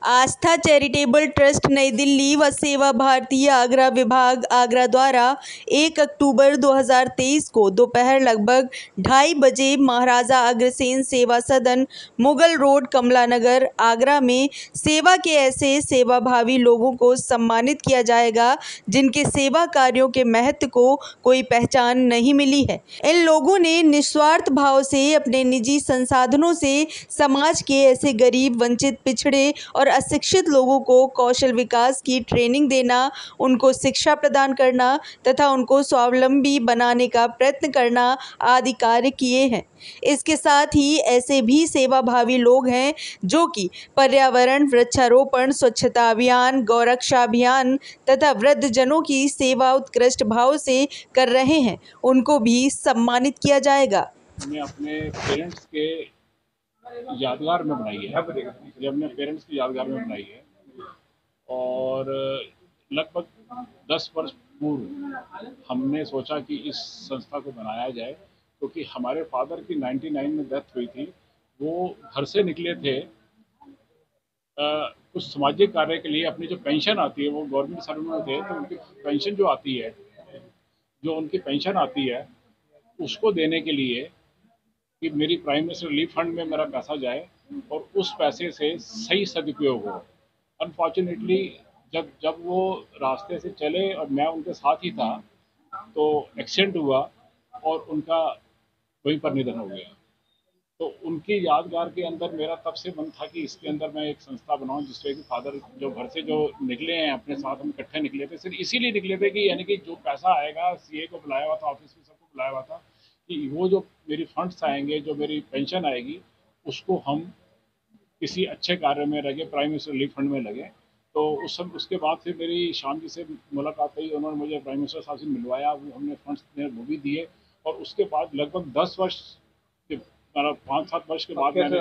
आस्था charitable trust नई दिल्ली व सेवा भारती आगरा विभाग आगरा द्वारा 1 अक्टूबर 2023 को दोपहर लगभग 2:30 बजे महाराजा अग्रसेन सेवा सदन मुगल रोड कमला नगर आगरा में सेवा के ऐसे सेवाभावी लोगों को सम्मानित किया जाएगा जिनके सेवा कार्यों के महत्व को कोई पहचान नहीं मिली है। इन लोगों ने निस्वार्थ भाव से अपने निजी संसाधनों से समाज के ऐसे गरीब, वंचित, पिछड़े और अशिक्षित लोगों को कौशल विकास की ट्रेनिंग देना, उनको शिक्षा प्रदान करना तथा उनको स्वावलंबी बनाने का प्रयत्न करना आदि कार्य किए हैं। इसके साथ ही ऐसे भी सेवाभावी लोग हैं जो कि पर्यावरण, वृक्षारोपण, स्वच्छता अभियान, गौरक्षा अभियान तथा वृद्धजनों की सेवा उत्कृष्ट भाव से कर रहे हैं, उनको भी सम्मानित किया जाएगा। हमने अपने पेरेंट्स के यादगार में बनाई है, ये हमने पेरेंट्स की यादगार में बनाई है और लगभग 10 वर्ष पूर्व हमने सोचा कि इस संस्था को बनाया जाए क्योंकि हमारे फादर की 99 में डेथ हुई थी। वो घर से निकले थे कुछ सामाजिक कार्य के लिए। अपनी जो पेंशन आती है, वो गवर्नमेंट सर्विस में थे तो उनकी पेंशन जो आती है उसको देने के लिए कि मेरी प्राइम मिनिस्टर रिलीफ फंड में मेरा पैसा जाए और उस पैसे से सही सदुपयोग हो। अनफॉर्चुनेटली जब वो रास्ते से चले और मैं उनके साथ ही था तो एक्सीडेंट हुआ और उनका वहीं पर निधन हो गया। तो उनकी यादगार के अंदर मेरा तब से मन था कि इसके अंदर मैं एक संस्था बनाऊं जिससे कि फादर जो घर से जो निकले हैं अपने साथ, हम इकट्ठे निकले थे, सिर्फ इसीलिए निकले थे कि यानी कि जो पैसा आएगा, सीए को बुलाया हुआ था, ऑफिस में सबको बुलाया हुआ था कि वो जो मेरी फंड्स आएंगे, जो मेरी पेंशन आएगी, उसको हम किसी अच्छे कार्य में लगे, प्राइम मिनिस्टर रिलीफ फंड में लगे। तो उसके बाद फिर मेरी शाम जी से मुलाकात हुई, उन्होंने मुझे प्राइम मिनिस्टर साहब से मिलवाया, वो हमने फंड्स वो भी दिए और उसके बाद लगभग 10 वर्ष, 5-7 वर्ष के बाद मैंने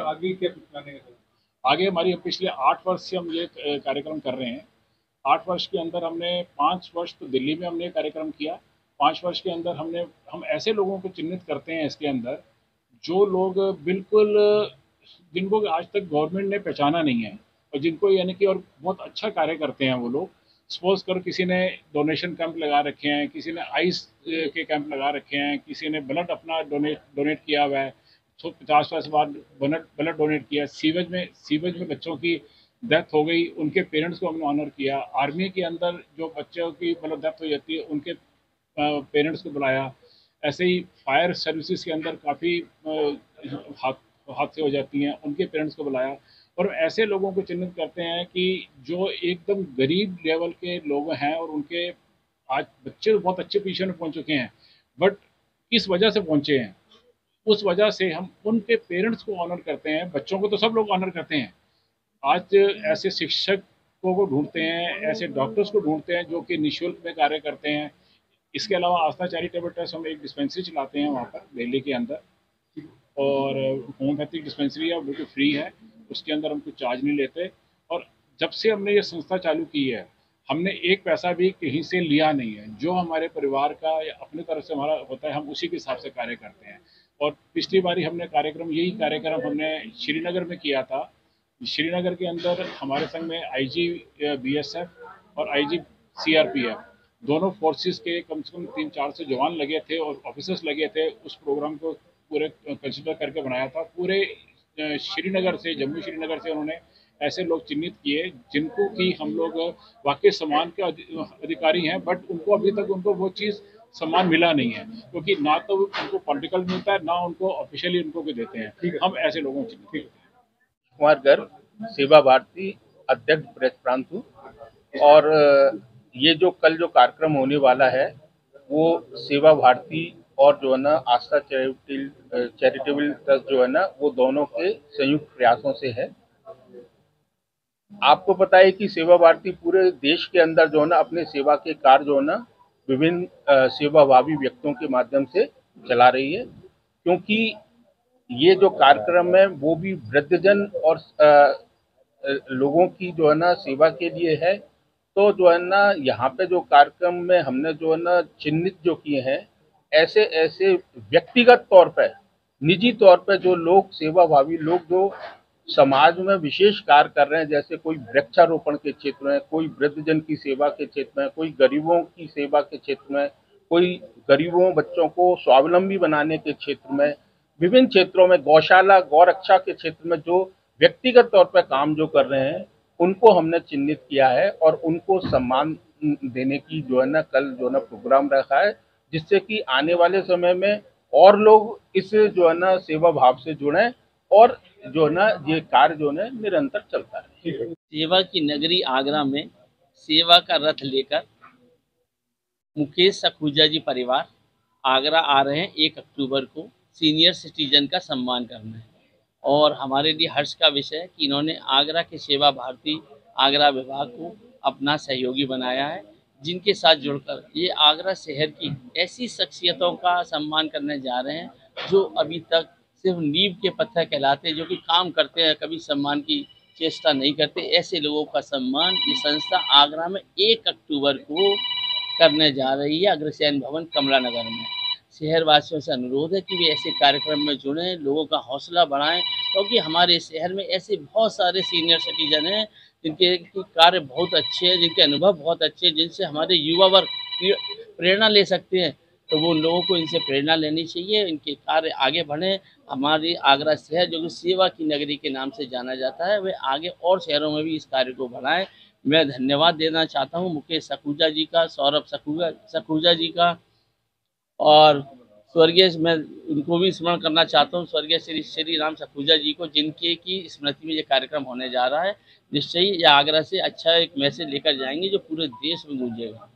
आगे हमारी पिछले 8 वर्ष से हम ये कार्यक्रम कर रहे हैं। 8 वर्ष के अंदर हमने 5 वर्ष तो दिल्ली में हमने कार्यक्रम किया। 5 वर्ष के अंदर हम ऐसे लोगों को चिन्हित करते हैं इसके अंदर जो लोग बिल्कुल जिनको आज तक गवर्नमेंट ने पहचाना नहीं है और जिनको यानी कि और बहुत अच्छा कार्य करते हैं वो लोग। सपोज कर किसी ने डोनेशन कैंप लगा रखे हैं, किसी ने आइस के कैंप लगा रखे हैं, किसी ने ब्लड अपना डोनेट किया हुआ है, 50 बार ब्लड डोनेट किया। सीवेज में बच्चों की डेथ हो गई, उनके पेरेंट्स को हमने ऑनर किया। आर्मी के अंदर जो बच्चों की मतलब डेथ हो जाती है उनके पेरेंट्स को बुलाया। ऐसे ही फायर सर्विसेज के अंदर काफ़ी हादसे हो जाती हैं, उनके पेरेंट्स को बुलाया। और ऐसे लोगों को चिन्हित करते हैं कि जो एकदम गरीब लेवल के लोग हैं और उनके आज बच्चे बहुत अच्छे पोजीशन में पहुंच चुके हैं, बट किस वजह से पहुंचे हैं, उस वजह से हम उनके पेरेंट्स को ऑनर करते हैं। बच्चों को तो सब लोग ऑनर करते हैं, आज ऐसे शिक्षकों को ढूंढते हैं, ऐसे डॉक्टर्स को ढूंढते हैं जो कि निःशुल्क में कार्य करते हैं। इसके अलावा आस्था चैरिटेबल ट्रस्ट हम एक डिस्पेंसरी चलाते हैं वहाँ पर दिल्ली के अंदर, और होम्योपैथिक डिस्पेंसरी है, बिल्कुल फ्री है, उसके अंदर हम कुछ चार्ज नहीं लेते। और जब से हमने ये संस्था चालू की है हमने एक पैसा भी कहीं से लिया नहीं है। जो हमारे परिवार का या अपनी तरफ से हमारा होता है हम उसी के हिसाब से कार्य करते हैं। और पिछली बारी हमने यही कार्यक्रम हमने श्रीनगर में किया था। श्रीनगर के अंदर हमारे संग में IG BSF और IG CRPF दोनों फोर्सेस के कम से कम 300-400 जवान लगे थे और ऑफिसर्स लगे थे। उस प्रोग्राम को पूरे कंसिडर करके बनाया था। पूरे श्रीनगर से, जम्मू श्रीनगर से उन्होंने ऐसे लोग चिन्हित किए जिनको कि हम लोग वाकई सम्मान के अधिकारी हैं, बट उनको अभी तक उनको वो चीज़ सम्मान मिला नहीं है क्योंकि ना तो उनको पॉलिटिकल मिलता है, ना उनको ऑफिशियली उनको भी देते हैं। हम ऐसे लोगों को चिन्हित करते हैं। कुमार गर्ग, सेवा भारती अध्यक्ष प्रेस प्रांत। और ये जो कल जो कार्यक्रम होने वाला है वो सेवा भारती और जो है ना आस्था चैरिटेबल ट्रस्ट जो है ना वो दोनों के संयुक्त प्रयासों से है। आपको पता है कि सेवा भारती पूरे देश के अंदर जो है ना अपने सेवा के कार्य जो है ना विभिन्न सेवाभावी व्यक्तियों के माध्यम से चला रही है, क्योंकि ये जो कार्यक्रम है वो भी वृद्धजन और लोगों की जो है ना सेवा के लिए है। तो जो है ना यहाँ पे जो कार्यक्रम में हमने जो है ना चिन्हित जो किए हैं ऐसे व्यक्तिगत तौर पर निजी तौर पे जो लोग सेवाभावी लोग जो समाज में विशेष कार्य कर रहे हैं, जैसे कोई वृक्षारोपण के क्षेत्र में, कोई वृद्धजन की सेवा के क्षेत्र में, कोई गरीबों की सेवा के क्षेत्र में, कोई गरीबों बच्चों को स्वावलंबी बनाने के क्षेत्र में, विभिन्न क्षेत्रों में गौशाला गौरक्षा के क्षेत्र में जो व्यक्तिगत तौर पर काम जो कर रहे हैं, उनको हमने चिन्हित किया है और उनको सम्मान देने की जो है ना कल जो है ना प्रोग्राम रखा है, जिससे कि आने वाले समय में और लोग इस जो है ना सेवा भाव से जुड़े और जो है ना ये कार्य जो है निरंतर चलता है। सेवा की नगरी आगरा में सेवा का रथ लेकर मुकेश सखूजा जी परिवार आगरा आ रहे हैं 1 अक्टूबर को सीनियर सिटीजन का सम्मान करना है। और हमारे लिए हर्ष का विषय है कि इन्होंने आगरा के सेवा भारती आगरा विभाग को अपना सहयोगी बनाया है, जिनके साथ जुड़कर ये आगरा शहर की ऐसी शख्सियतों का सम्मान करने जा रहे हैं जो अभी तक सिर्फ नींव के पत्थर कहलाते हैं, जो कि काम करते हैं, कभी सम्मान की चेष्टा नहीं करते। ऐसे लोगों का सम्मान ये संस्था आगरा में 1 अक्टूबर को करने जा रही है अग्रसेन भवन कमला नगर में। शहर वासियों से अनुरोध है कि वे ऐसे कार्यक्रम में जुड़ें, लोगों का हौसला बढ़ाएं, क्योंकि हमारे शहर में ऐसे बहुत सारे सीनियर सिटीजन हैं जिनके कार्य बहुत अच्छे हैं, जिनके अनुभव बहुत अच्छे हैं, जिनसे हमारे युवा वर्ग प्रेरणा ले सकते हैं। तो वो लोगों को इनसे प्रेरणा लेनी चाहिए, इनके कार्य आगे बढ़ें। हमारी आगरा शहर जो कि सेवा की नगरी के नाम से जाना जाता है, वे आगे और शहरों में भी इस कार्य को बढ़ाएं। मैं धन्यवाद देना चाहता हूं मुकेश सखूजा जी का, सौरभ सखूजा जी का, और स्वर्गीय मैं उनको भी स्मरण करना चाहता हूँ, स्वर्गीय श्री राम सखूजा जी को, जिनके की स्मृति में ये कार्यक्रम होने जा रहा है। निश्चय ही ये आगरा से अच्छा एक मैसेज लेकर जाएंगे जो पूरे देश में गूंजेगा।